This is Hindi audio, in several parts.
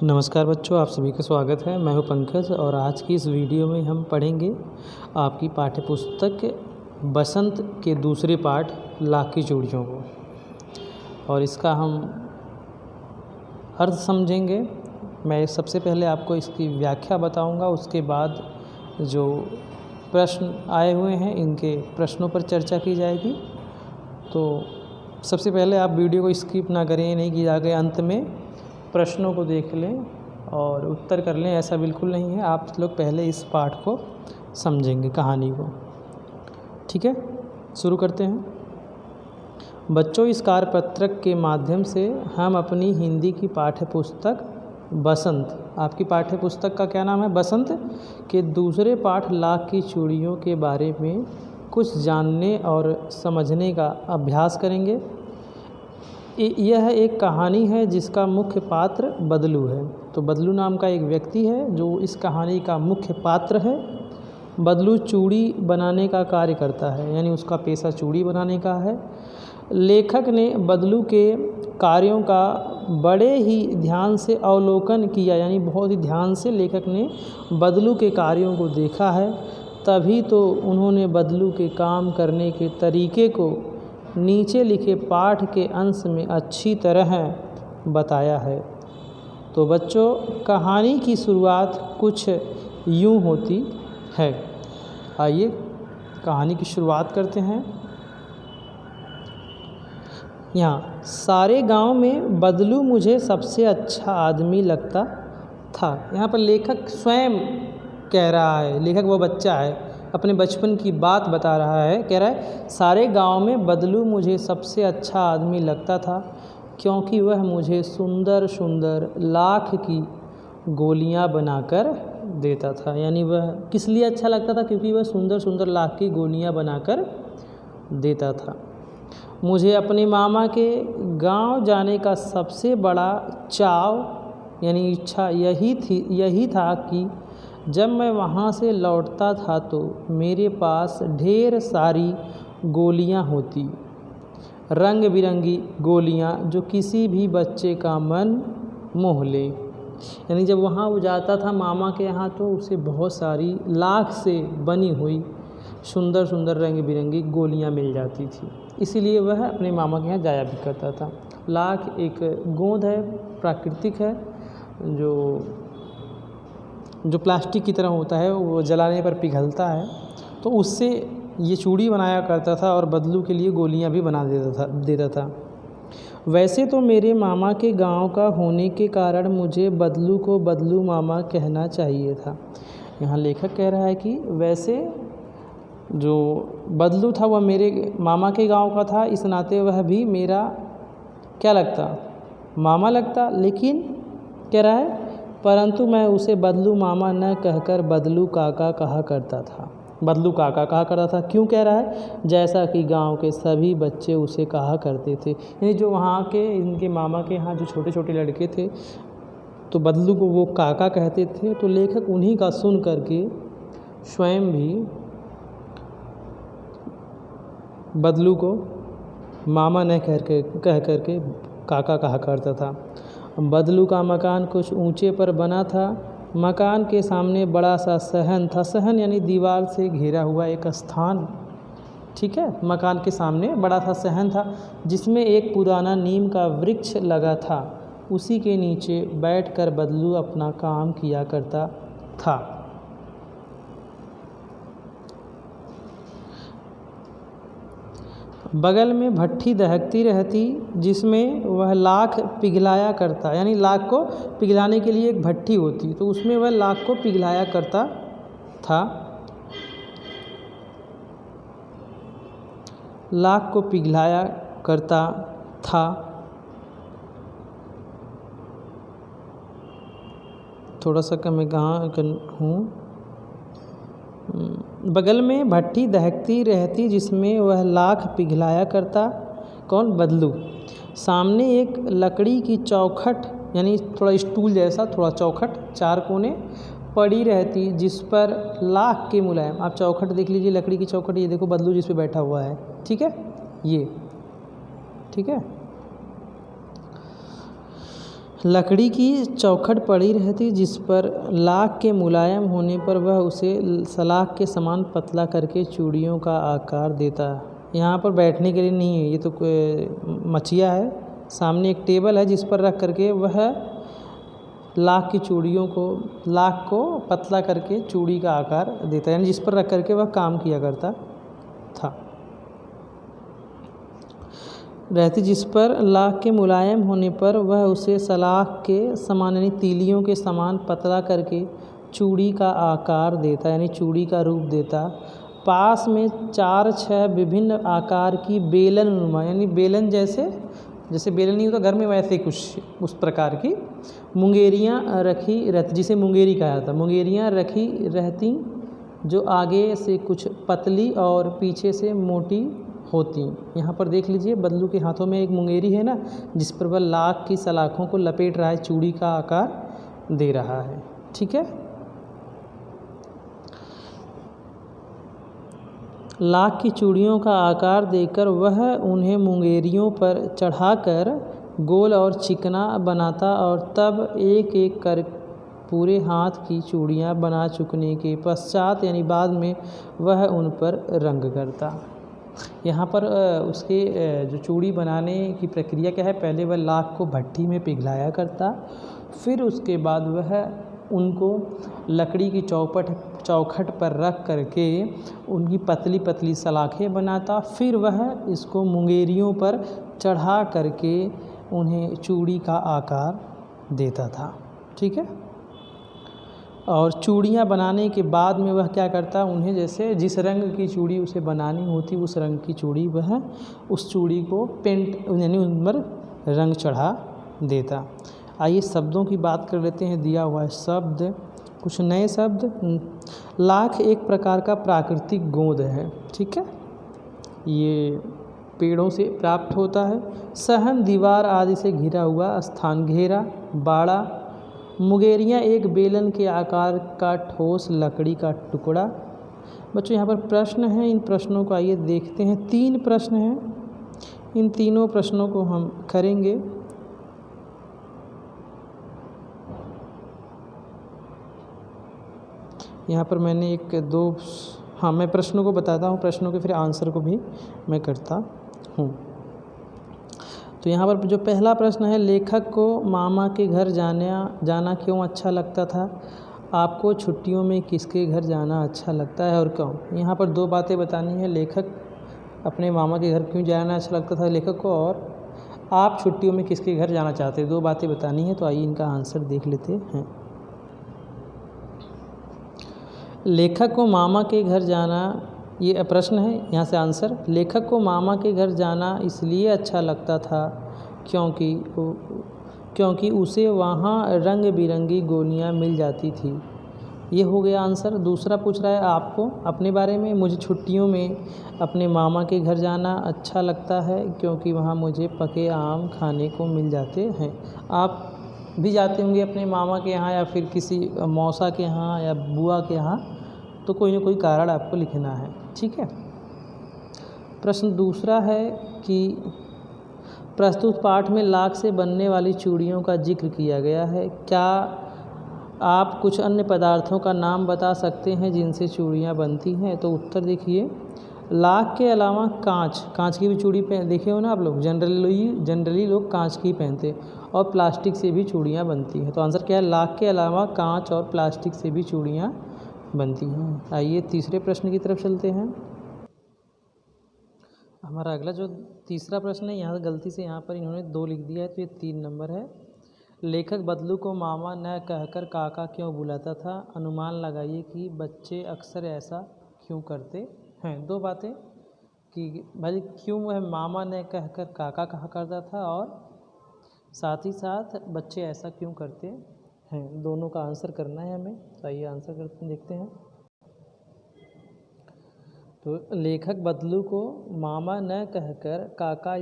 नमस्कार बच्चों, आप सभी का स्वागत है। मैं हूं पंकज और आज की इस वीडियो में हम पढ़ेंगे आपकी पाठ्यपुस्तक बसंत के दूसरे पाठ लाख की चूड़ियों को, और इसका हम अर्थ समझेंगे। मैं सबसे पहले आपको इसकी व्याख्या बताऊंगा, उसके बाद जो प्रश्न आए हुए हैं इनके प्रश्नों पर चर्चा की जाएगी। तो सबसे पहले आप वीडियो को स्किप ना करें, नहीं कि आगे अंत में प्रश्नों को देख लें और उत्तर कर लें, ऐसा बिल्कुल नहीं है। आप लोग पहले इस पाठ को समझेंगे, कहानी को। ठीक है, शुरू करते हैं। बच्चों, इस कार्यपत्रक के माध्यम से हम अपनी हिंदी की पाठ्यपुस्तक बसंत, आपकी पाठ्यपुस्तक का क्या नाम है, बसंत, के दूसरे पाठ लाख की चूड़ियों के बारे में कुछ जानने और समझने का अभ्यास करेंगे। यह एक कहानी है जिसका मुख्य पात्र बदलू है। तो बदलू नाम का एक व्यक्ति है जो इस कहानी का मुख्य पात्र है। बदलू चूड़ी बनाने का कार्य करता है, यानी उसका पेशा चूड़ी बनाने का है। लेखक ने बदलू के कार्यों का बड़े ही ध्यान से अवलोकन किया, यानी बहुत ही ध्यान से लेखक ने बदलू के कार्यों को देखा है। तभी तो उन्होंने बदलू के काम करने के तरीके को नीचे लिखे पाठ के अंश में अच्छी तरह बताया है। तो बच्चों, कहानी की शुरुआत कुछ यूँ होती है। आइए कहानी की शुरुआत करते हैं। यहाँ सारे गांव में बदलू मुझे सबसे अच्छा आदमी लगता था। यहाँ पर लेखक स्वयं कह रहा है, लेखक वो बच्चा है, अपने बचपन की बात बता रहा है। कह रहा है सारे गांव में बदलू मुझे सबसे अच्छा आदमी लगता था क्योंकि वह मुझे सुंदर सुंदर लाख की गोलियां बनाकर देता था। यानी वह किस लिए अच्छा लगता था, क्योंकि वह सुंदर सुंदर लाख की गोलियां बनाकर देता था। मुझे अपने मामा के गांव जाने का सबसे बड़ा चाव यानी इच्छा यही था कि जब मैं वहाँ से लौटता था तो मेरे पास ढेर सारी गोलियाँ होती, रंग बिरंगी गोलियाँ जो किसी भी बच्चे का मन मोह ले। यानी जब वहाँ वो जाता था मामा के यहाँ तो उसे बहुत सारी लाख से बनी हुई सुंदर सुंदर रंग बिरंगी गोलियाँ मिल जाती थी, इसीलिए वह अपने मामा के यहाँ जाया भी करता था। लाख एक गोंद है, प्राकृतिक है, जो प्लास्टिक की तरह होता है, वो जलाने पर पिघलता है। तो उससे ये चूड़ी बनाया करता था और बदलू के लिए गोलियां भी बना देता था। वैसे तो मेरे मामा के गांव का होने के कारण मुझे बदलू को बदलू मामा कहना चाहिए था। यहाँ लेखक कह रहा है कि वैसे जो बदलू था वह मेरे मामा के गांव का था, इस नाते वह भी मेरा क्या लगता, मामा लगता। लेकिन कह रहा है परंतु मैं उसे बदलू मामा न कहकर बदलू काका कहा करता था। बदलू काका कहा करता था, क्यों कह रहा है, जैसा कि गांव के सभी बच्चे उसे कहा करते थे। यानी जो वहाँ के इनके मामा के यहाँ जो छोटे छोटे लड़के थे तो बदलू को वो काका कहते थे। तो लेखक उन्हीं का सुन करके स्वयं भी बदलू को मामा न कह करके काका कहा करता था। बदलू का मकान कुछ ऊंचे पर बना था। मकान के सामने बड़ा सा सहन था। सहन यानी दीवार से घिरा हुआ एक स्थान, ठीक है। मकान के सामने बड़ा सा सहन था जिसमें एक पुराना नीम का वृक्ष लगा था। उसी के नीचे बैठकर बदलू अपना काम किया करता था। बगल में भट्ठी दहकती रहती जिसमें वह लाख पिघलाया करता, यानी लाख को पिघलाने के लिए एक भट्ठी होती, तो उसमें वह लाख को पिघलाया करता था। लाख को पिघलाया करता था। थोड़ा सा कम कहाँ हूँ। बगल में भट्ठी दहकती रहती जिसमें वह लाख पिघलाया करता, कौन, बदलू। सामने एक लकड़ी की चौखट यानी थोड़ा स्टूल जैसा थोड़ा चौखट चार कोने पड़ी रहती जिस पर लाख के मुलायम, आप चौखट देख लीजिए, लकड़ी की चौखट, ये देखो बदलू जिस पे बैठा हुआ है, ठीक है, ये ठीक है। लकड़ी की चौखट पड़ी रहती जिस पर लाख के मुलायम होने पर वह उसे सलाख के समान पतला करके चूड़ियों का आकार देता। यहाँ पर बैठने के लिए नहीं है, ये तो मचिया है। सामने एक टेबल है जिस पर रख करके वह लाख की चूड़ियों को लाख को पतला करके चूड़ी का आकार देता है, यानी जिस पर रख करके वह काम किया करता था रहती जिस पर लाख के मुलायम होने पर वह उसे सलाख के समान यानी तीलियों के समान पतला करके चूड़ी का आकार देता, यानी चूड़ी का रूप देता। पास में 4-6 विभिन्न आकार की बेलन नुमा, यानी बेलन जैसे बेलन नहीं होता घर में वैसे कुछ उस प्रकार की मुंगेरियाँ रखी रहती, जिसे मुंगेरी कहा जाता। मुंगेरियाँ रखी रहती जो आगे से कुछ पतली और पीछे से मोटी होती। यहाँ पर देख लीजिए बदलू के हाथों में एक मुंगेरी है ना, जिस पर वह लाख की सलाखों को लपेट रहा है, चूड़ी का आकार दे रहा है। ठीक है, लाख की चूड़ियों का आकार देकर वह उन्हें मुंगेरियों पर चढ़ाकर गोल और चिकना बनाता और तब एक एक कर पूरे हाथ की चूड़ियाँ बना चुकने के पश्चात यानी बाद में वह उन पर रंग करता। यहाँ पर उसके जो चूड़ी बनाने की प्रक्रिया क्या है, पहले वह लाख को भट्टी में पिघलाया करता, फिर उसके बाद वह उनको लकड़ी की चौखट पर रख करके उनकी पतली पतली सलाखें बनाता, फिर वह इसको मुंगेरियों पर चढ़ा करके उन्हें चूड़ी का आकार देता था। ठीक है, और चूड़ियाँ बनाने के बाद में वह क्या करता, उन्हें जैसे जिस रंग की चूड़ी उसे बनानी होती उस रंग की चूड़ी वह उस चूड़ी को पेंट यानी उन पर रंग चढ़ा देता। आइए शब्दों की बात कर लेते हैं। दिया हुआ है शब्द, कुछ नए शब्द। लाख एक प्रकार का प्राकृतिक गोंद है। ठीक है, ये पेड़ों से प्राप्त होता है। सहन, दीवार आदि से घिरा हुआ स्थान, घेरा, बाड़ा। मुंगेरियाँ एक बेलन के आकार का ठोस लकड़ी का टुकड़ा। बच्चों यहाँ पर प्रश्न हैं, इन प्रश्नों को आइए देखते हैं। 3 प्रश्न हैं, इन तीनों प्रश्नों को हम करेंगे। यहाँ पर मैंने मैं प्रश्नों को बताता हूँ, प्रश्नों के फिर आंसर को भी मैं करता हूँ। तो यहाँ पर जो पहला प्रश्न है, लेखक को मामा के घर जाना क्यों अच्छा लगता था? आपको छुट्टियों में किसके घर जाना अच्छा लगता है और क्यों? यहाँ पर 2 बातें बतानी है। लेखक अपने मामा के घर क्यों जाना अच्छा लगता था लेखक को, और आप छुट्टियों में किसके घर जाना चाहते हैं। 2 बातें बतानी है, तो आइए इनका आंसर देख लेते हैं। लेखक को मामा के घर जाना, ये प्रश्न है, यहाँ से आंसर। लेखक को मामा के घर जाना इसलिए अच्छा लगता था क्योंकि उसे वहाँ रंग बिरंगी गोलियाँ मिल जाती थी। ये हो गया आंसर। दूसरा पूछ रहा है आपको अपने बारे में। मुझे छुट्टियों में अपने मामा के घर जाना अच्छा लगता है क्योंकि वहाँ मुझे पके आम खाने को मिल जाते हैं। आप भी जाते होंगे अपने मामा के यहाँ या फिर किसी मौसा के यहाँ या बुआ के यहाँ, तो कोई ना कोई कारण आपको लिखना है। ठीक है, प्रश्न दूसरा है कि प्रस्तुत पाठ में लाख से बनने वाली चूड़ियों का जिक्र किया गया है। क्या आप कुछ अन्य पदार्थों का नाम बता सकते हैं जिनसे चूड़ियाँ बनती हैं? तो उत्तर देखिए, लाख के अलावा कांच की भी चूड़ी देखे हो ना आप लोग, जनरली लोग कांच की पहनते, और प्लास्टिक से भी चूड़ियाँ बनती हैं। तो आंसर क्या है, लाख के अलावा कांच और प्लास्टिक से भी चूड़ियाँ बनती हैं। आइए तीसरे प्रश्न की तरफ चलते हैं। हमारा अगला जो तीसरा प्रश्न है, यहाँ गलती से यहाँ पर इन्होंने 2 लिख दिया है, तो ये 3 नंबर है। लेखक बदलू को मामा न कहकर काका क्यों बुलाता था? अनुमान लगाइए कि बच्चे अक्सर ऐसा क्यों करते हैं। 2 बातें कि भाई क्यों वह मामा न कहकर काका कहा करता था, और साथ ही साथ बच्चे ऐसा क्यों करते हैं। दोनों का आंसर करना है हमें। तो आइए आंसर करते देखते हैं। तो लेखक बदलू को मामा न कहकर काका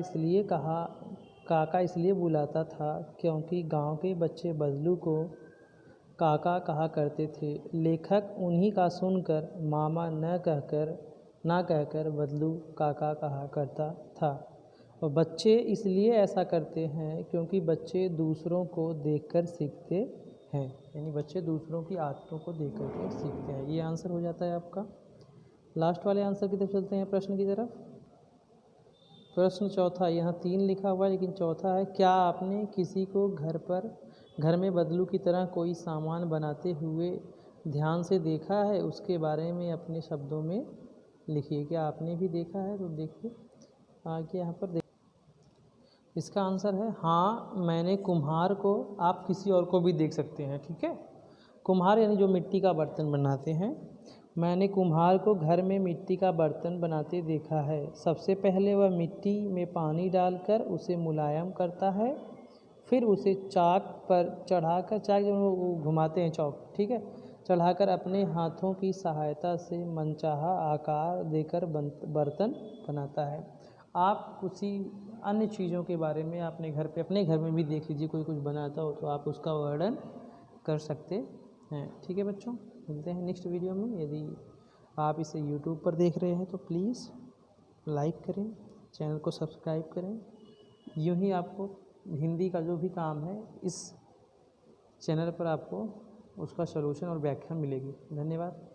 इसलिए बुलाता था क्योंकि गांव के बच्चे बदलू को काका कहा करते थे। लेखक उन्हीं का सुनकर मामा ना कहकर बदलू काका कहा करता था। और बच्चे इसलिए ऐसा करते हैं क्योंकि बच्चे दूसरों को देखकर सीखते हैं, यानी बच्चे दूसरों की आदतों को देख कर के सीखते हैं। ये आंसर हो जाता है आपका। लास्ट वाले आंसर की तरफ चलते हैं, प्रश्न की तरफ। प्रश्न चौथा, यहाँ 3 लिखा हुआ है लेकिन चौथा है, क्या आपने किसी को घर में बदलू की तरह कोई सामान बनाते हुए ध्यान से देखा है? उसके बारे में अपने शब्दों में लिखिए। क्या आपने भी देखा है? तो देखिए आगे यहाँ पर इसका आंसर है हाँ, मैंने कुम्हार को, आप किसी और को भी देख सकते हैं, ठीक है। कुम्हार यानी जो मिट्टी का बर्तन बनाते हैं। मैंने कुम्हार को घर में मिट्टी का बर्तन बनाते देखा है। सबसे पहले वह मिट्टी में पानी डालकर उसे मुलायम करता है, फिर उसे चाक पर चढ़ाकर, चाक जो वो घुमाते हैं चौक, ठीक है, चढ़ाकर अपने हाथों की सहायता से मनचाहा आकार देकर बर्तन बनाता है। आप उसी अन्य चीज़ों के बारे में अपने घर में भी देख लीजिए, कोई कुछ बनाता हो तो आप उसका वर्णन कर सकते हैं। ठीक है बच्चों, मिलते हैं नेक्स्ट वीडियो में। यदि आप इसे यूट्यूब पर देख रहे हैं तो प्लीज़ लाइक करें, चैनल को सब्सक्राइब करें। यूँ ही आपको हिंदी का जो भी काम है इस चैनल पर आपको उसका सलूशन और व्याख्या मिलेगी। धन्यवाद।